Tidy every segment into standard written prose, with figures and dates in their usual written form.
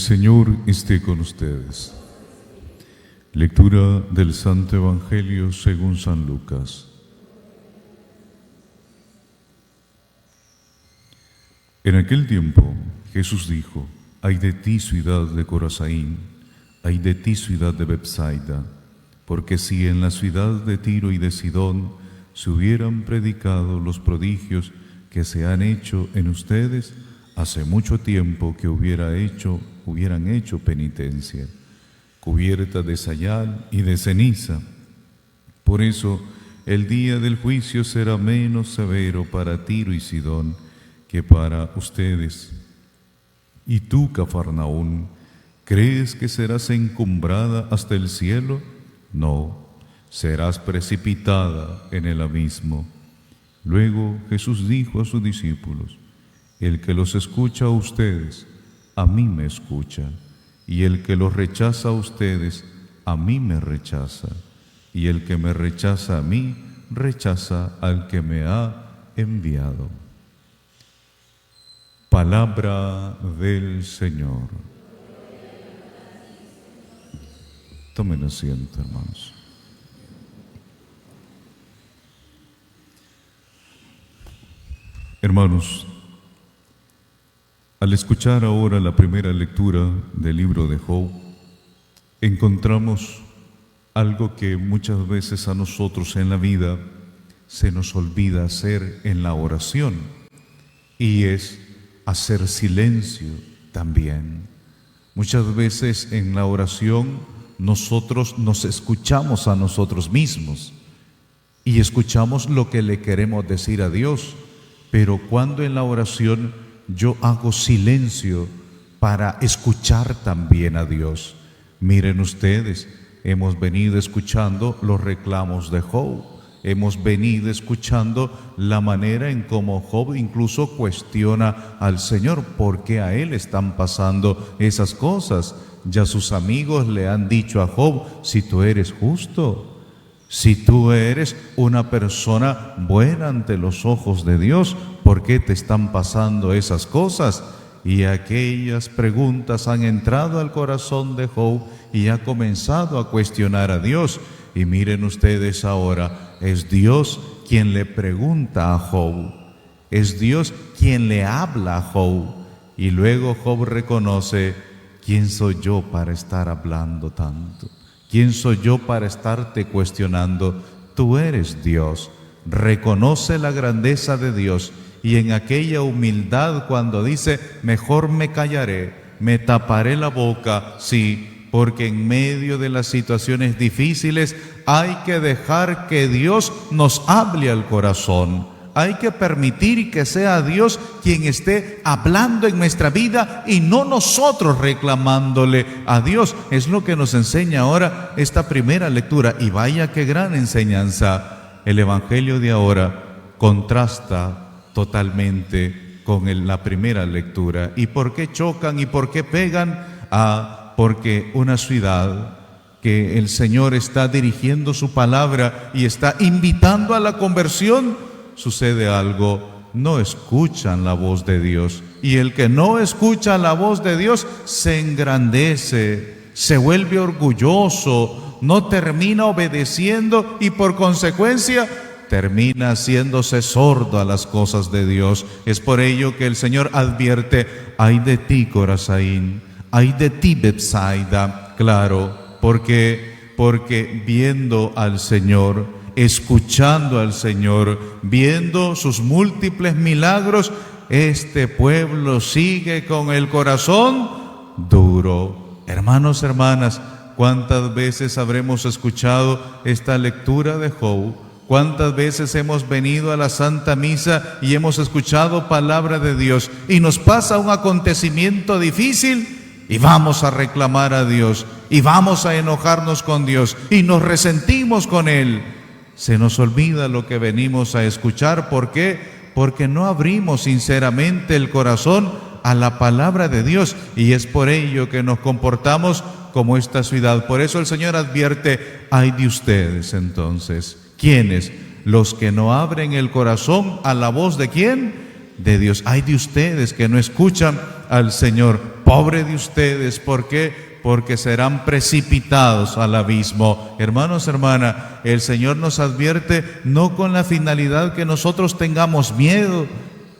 Señor esté con ustedes. Lectura del Santo Evangelio según San Lucas. En aquel tiempo Jesús dijo: «Ay de ti, ciudad de Corazaín, ay de ti, ciudad de Betsaida, porque si en la ciudad de Tiro y de Sidón se hubieran predicado los prodigios que se han hecho en ustedes, hace mucho tiempo que hubieran hecho penitencia, cubierta de sayal y de ceniza. Por eso el día del juicio será menos severo para Tiro y Sidón que para ustedes. Y tú, Cafarnaún, ¿crees que serás encumbrada hasta el cielo? No, serás precipitada en el abismo». Luego Jesús dijo a sus discípulos: «El que los escucha a ustedes, a mí me escucha, y el que los rechaza a ustedes, a mí me rechaza, y el que me rechaza a mí, rechaza al que me ha enviado». Palabra del Señor. Tomen asiento, hermanos. Hermanos, al escuchar ahora la primera lectura del libro de Job, encontramos algo que muchas veces a nosotros en la vida se nos olvida hacer en la oración, y es hacer silencio también. Muchas veces en la oración nosotros nos escuchamos a nosotros mismos y escuchamos lo que le queremos decir a Dios, pero cuando en la oración yo hago silencio para escuchar también a Dios. Miren ustedes, hemos venido escuchando los reclamos de Job, hemos venido escuchando la manera en cómo Job incluso cuestiona al Señor por qué a él están pasando esas cosas. Ya sus amigos le han dicho a Job: si tú eres justo, si tú eres una persona buena ante los ojos de Dios, ¿por qué te están pasando esas cosas? Y aquellas preguntas han entrado al corazón de Job y ha comenzado a cuestionar a Dios. Y miren ustedes ahora, es Dios quien le pregunta a Job, es Dios quien le habla a Job. Y luego Job reconoce: ¿quién soy yo para estar hablando tanto? ¿Quién soy yo para estarte cuestionando? Tú eres Dios. Reconoce la grandeza de Dios, y en aquella humildad cuando dice: mejor me callaré, me taparé la boca, sí, porque en medio de las situaciones difíciles hay que dejar que Dios nos hable al corazón. Hay que permitir que sea Dios quien esté hablando en nuestra vida y no nosotros reclamándole a Dios. Es lo que nos enseña ahora esta primera lectura. Y vaya qué gran enseñanza. El Evangelio de ahora contrasta totalmente con la primera lectura. ¿Y por qué chocan y por qué pegan? Porque una ciudad que el Señor está dirigiendo su palabra y está invitando a la conversión, sucede algo: no escuchan la voz de Dios. Y el que no escucha la voz de Dios se engrandece, se vuelve orgulloso, no termina obedeciendo y por consecuencia termina haciéndose sordo a las cosas de Dios. Es por ello que el Señor advierte: ay de ti, Corazaín, ay de ti, Betsaida. Claro, porque viendo al Señor, escuchando al Señor, viendo sus múltiples milagros, este pueblo sigue con el corazón duro. Hermanos, hermanas, ¿cuántas veces habremos escuchado esta lectura de Job? ¿Cuántas veces hemos venido a la Santa Misa y hemos escuchado palabra de Dios y nos pasa un acontecimiento difícil y vamos a reclamar a Dios y vamos a enojarnos con Dios y nos resentimos con Él? Se nos olvida lo que venimos a escuchar. ¿Por qué? Porque no abrimos sinceramente el corazón a la palabra de Dios, y es por ello que nos comportamos como esta ciudad. Por eso el Señor advierte: ay de ustedes entonces. ¿Quiénes? Los que no abren el corazón a la voz de ¿quién? de Dios. Ay de ustedes que no escuchan al Señor. Pobre de ustedes, ¿por qué? Porque serán precipitados al abismo. Hermanos, hermanas, el Señor nos advierte no con la finalidad que nosotros tengamos miedo,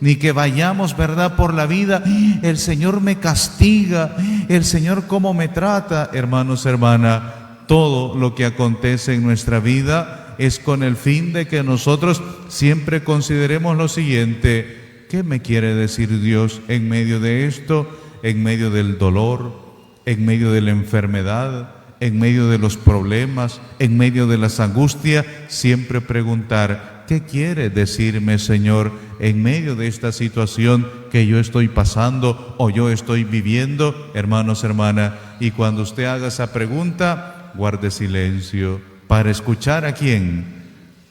ni que vayamos, ¿verdad?, por la vida. El Señor me castiga, el Señor cómo me trata. Hermanos, hermanas, todo lo que acontece en nuestra vida es con el fin de que nosotros siempre consideremos lo siguiente: ¿qué me quiere decir Dios en medio de esto? En medio del dolor, en medio de la enfermedad, en medio de los problemas, en medio de las angustias, siempre preguntar: ¿qué quiere decirme, Señor, en medio de esta situación que yo estoy pasando o yo estoy viviendo? Hermanos, hermanas, y cuando usted haga esa pregunta, guarde silencio para escuchar ¿a quién?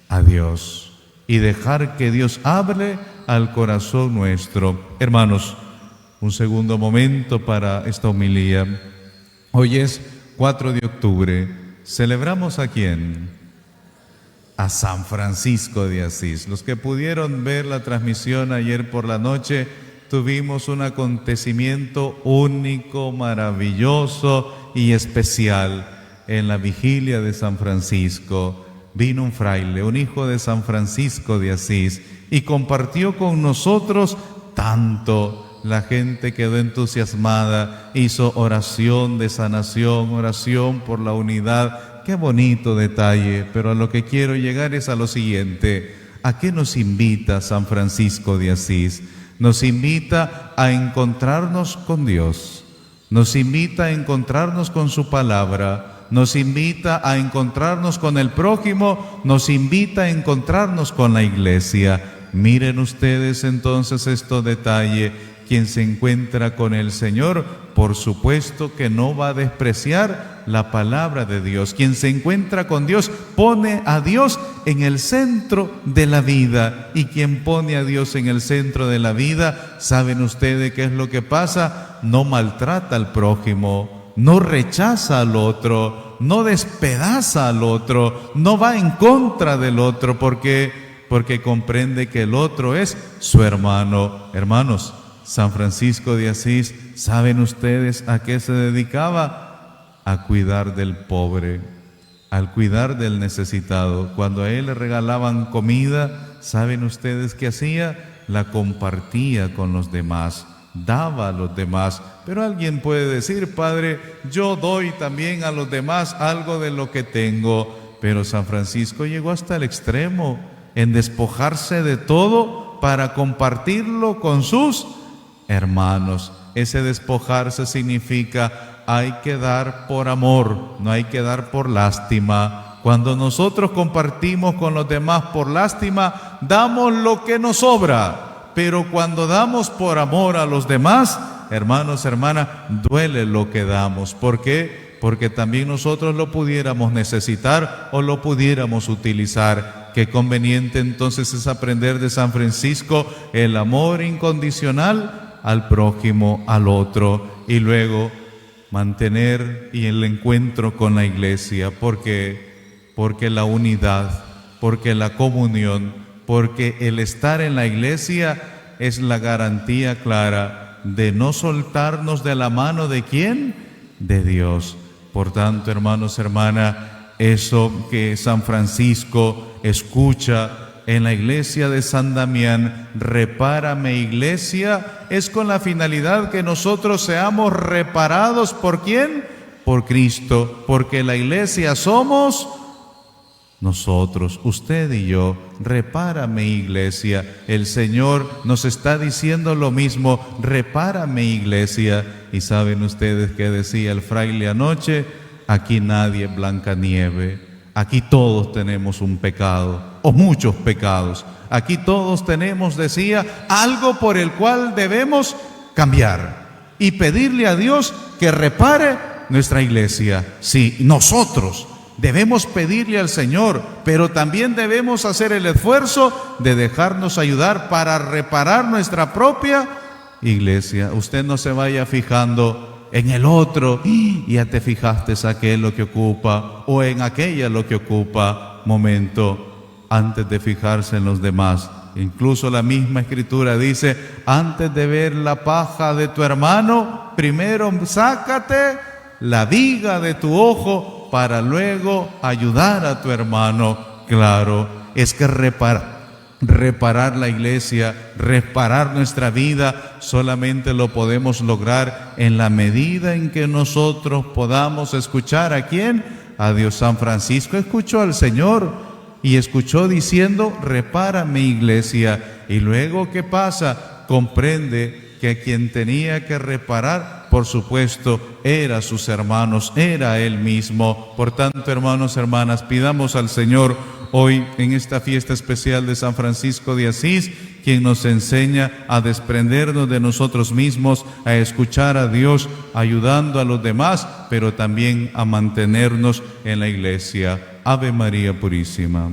A Dios, y dejar que Dios hable al corazón nuestro. Hermanos, un segundo momento para esta homilía. Hoy es 4 de octubre. ¿Celebramos a quién? A San Francisco de Asís. Los que pudieron ver la transmisión ayer por la noche, tuvimos un acontecimiento único, maravilloso y especial en la vigilia de San Francisco. Vino un fraile, un hijo de San Francisco de Asís, y compartió con nosotros tanto. La gente quedó entusiasmada, hizo oración de sanación, oración por la unidad. Qué bonito detalle, pero a lo que quiero llegar es a lo siguiente: ¿a qué nos invita San Francisco de Asís? Nos invita a encontrarnos con Dios, nos invita a encontrarnos con su palabra, nos invita a encontrarnos con el prójimo, nos invita a encontrarnos con la iglesia. Miren ustedes entonces estos detalles. Quien se encuentra con el Señor, por supuesto que no va a despreciar la palabra de Dios. Quien se encuentra con Dios pone a Dios en el centro de la vida. Y quien pone a Dios en el centro de la vida, ¿saben ustedes qué es lo que pasa? No maltrata al prójimo, no rechaza al otro, no despedaza al otro, no va en contra del otro, porque comprende que el otro es su hermano. Hermanos, San Francisco de Asís, ¿saben ustedes a qué se dedicaba? A cuidar del pobre, al cuidar del necesitado. Cuando a él le regalaban comida, ¿saben ustedes qué hacía? La compartía con los demás, daba a los demás. Pero alguien puede decir: Padre, yo doy también a los demás algo de lo que tengo. Pero San Francisco llegó hasta el extremo en despojarse de todo para compartirlo con sus hermanos. Ese despojarse significa hay que dar por amor, no hay que dar por lástima. Cuando nosotros compartimos con los demás por lástima, damos lo que nos sobra. Pero cuando damos por amor a los demás, hermanos, hermanas, duele lo que damos. ¿Por qué? Porque también nosotros lo pudiéramos necesitar o lo pudiéramos utilizar. Qué conveniente entonces es aprender de San Francisco el amor incondicional al prójimo, al otro, y luego mantener y el encuentro con la iglesia. Porque la unidad, porque la comunión, porque el estar en la iglesia es la garantía clara de no soltarnos de la mano ¿de quién? De Dios. Por tanto, hermanos, hermanas, eso que San Francisco escucha en la iglesia de San Damián, repárame iglesia, es con la finalidad que nosotros seamos reparados. ¿Por quién? Por Cristo, porque la iglesia somos nosotros, usted y yo. Repárame iglesia. El Señor nos está diciendo lo mismo: repárame iglesia. Y saben ustedes qué decía el fraile anoche: aquí nadie es Blancanieve. Aquí todos tenemos un pecado, o muchos pecados. Aquí todos tenemos, decía, algo por el cual debemos cambiar y pedirle a Dios que repare nuestra iglesia. Sí, nosotros debemos pedirle al Señor, pero también debemos hacer el esfuerzo de dejarnos ayudar para reparar nuestra propia iglesia. Usted no se vaya fijando en el otro, ya te fijaste en aquel lo que ocupa, o en aquella lo que ocupa. Momento, antes de fijarse en los demás, Incluso la misma Escritura dice, antes de ver la paja de tu hermano, primero sácate la viga de tu ojo para luego ayudar a tu hermano. Claro, es que reparar la iglesia, reparar nuestra vida, solamente lo podemos lograr en la medida en que nosotros podamos escuchar ¿a quién? A Dios. San Francisco escuchó al Señor y escuchó diciendo, repara mi iglesia. Y luego, ¿qué pasa? Comprende que quien tenía que reparar, por supuesto, era sus hermanos, era él mismo. Por tanto, hermanos, hermanas, pidamos al Señor hoy, en esta fiesta especial de San Francisco de Asís, quien nos enseña a desprendernos de nosotros mismos, a escuchar a Dios, ayudando a los demás, pero también a mantenernos en la iglesia. Ave María Purísima.